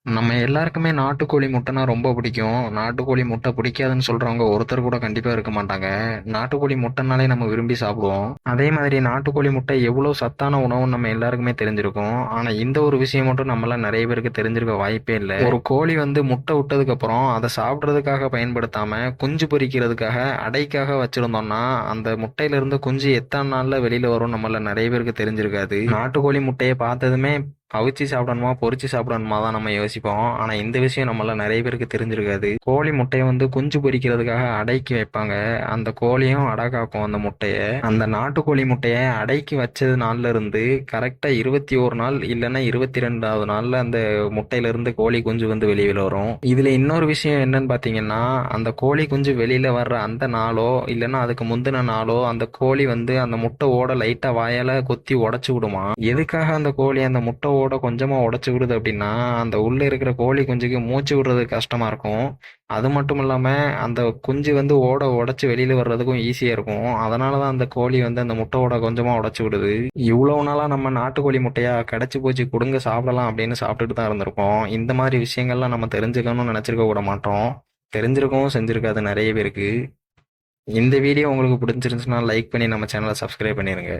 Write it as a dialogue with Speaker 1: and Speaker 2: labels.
Speaker 1: நம்ம எல்லாருக்குமே நாட்டுக்கோழி முட்டைனா ரொம்ப பிடிக்கும். நாட்டுக்கோழி முட்டை பிடிக்காதுன்னு சொல்றவங்க ஒருத்தர் கூட கண்டிப்பா இருக்க மாட்டாங்க. நாட்டுக்கோழி முட்டைனாலே நம்ம விரும்பி சாப்பிடுவோம். அதே மாதிரி நாட்டுக்கோழி முட்டை எவ்வளவு சத்தான உணவுன்னு நம்ம எல்லாருக்குமே தெரிஞ்சிருக்கும். ஆனா இந்த ஒரு விஷயம் மட்டும் நம்மள நிறைய பேருக்கு தெரிஞ்சிருக்க வாய்ப்பே இல்லை. ஒரு கோழி வந்து முட்டை விட்டதுக்கு அப்புறம் அதை சாப்பிட்றதுக்காக பயன்படுத்தாம குஞ்சு பொரிக்கிறதுக்காக அடைக்காக வச்சிருந்தோம்னா அந்த முட்டையில இருந்து குஞ்சு எத்தனை நாள்ல வெளியில வரும் நம்மள நிறைய பேருக்கு தெரிஞ்சிருக்காது. நாட்டுக்கோழி முட்டையை பார்த்ததுமே அவிச்சு சாப்பிடணுமா பொரிச்சு சாப்பிடணுமா தான் நம்ம யோசிப்போம். ஆனா இந்த விஷயம் நம்மள நிறைய பேருக்கு தெரிஞ்சிருக்காது. கோழி முட்டையை வந்து குஞ்சு பொரிக்கிறதுக்காக அடைக்கி வைப்பாங்க. அந்த கோழியும் அடை காக்கும் அந்த முட்டையை. அந்த நாட்டுக்கோழி முட்டையை அடைக்கி வச்சது நாள்ல இருந்து கரெக்டா 21 நாள் இல்லைன்னா 22வது நாள்ல அந்த முட்டையில இருந்து கோழி குஞ்சு வந்து வெளியில வரும். இதுல இன்னொரு விஷயம் என்னன்னு பாத்தீங்கன்னா, அந்த கோழி குஞ்சு வெளியில வர்ற அந்த நாளோ இல்லைன்னா அதுக்கு முந்தின நாளோ அந்த கோழி வந்து அந்த முட்டை ஓட லைட்டா வாயால கொத்தி உடைச்சு விடுமா. எதுக்காக அந்த கோழி அந்த முட்டை ஓட கொஞ்சமா உடைச்சு விடுது அப்படின்னா, அந்த உள்ள இருக்கிற கோழி குஞ்சுக்கு மூச்சு விடுறது கஷ்டமா இருக்கும். அது மட்டும் இல்லாம அந்த குஞ்சு வந்து ஓட உடைச்சு வெளியில வர்றதுக்கும் ஈஸியா இருக்கும். அதனாலதான் அந்த கோழி வந்து அந்த முட்டை ஓட கொஞ்சமா உடைச்சு விடுது. இவ்வளவு நாளா நம்ம நாட்டுக்கோழி முட்டையா கிடைச்சு போச்சு கொடுங்க சாப்பிடலாம் அப்படின்னு சாப்பிட்டுட்டு தான் இருந்திருக்கோம். இந்த மாதிரி விஷயங்கள்லாம் நம்ம தெரிஞ்சுக்கணும்னு நினைச்சிருக்க கூட மாட்டோம். தெரிஞ்சிருக்கவும் செஞ்சிருக்காது நிறைய பேருக்கு. இந்த வீடியோ உங்களுக்கு பிடிச்சிருந்துச்சுன்னா லைக் பண்ணி நம்ம சேனலை சப்ஸ்கிரைப் பண்ணிருங்க.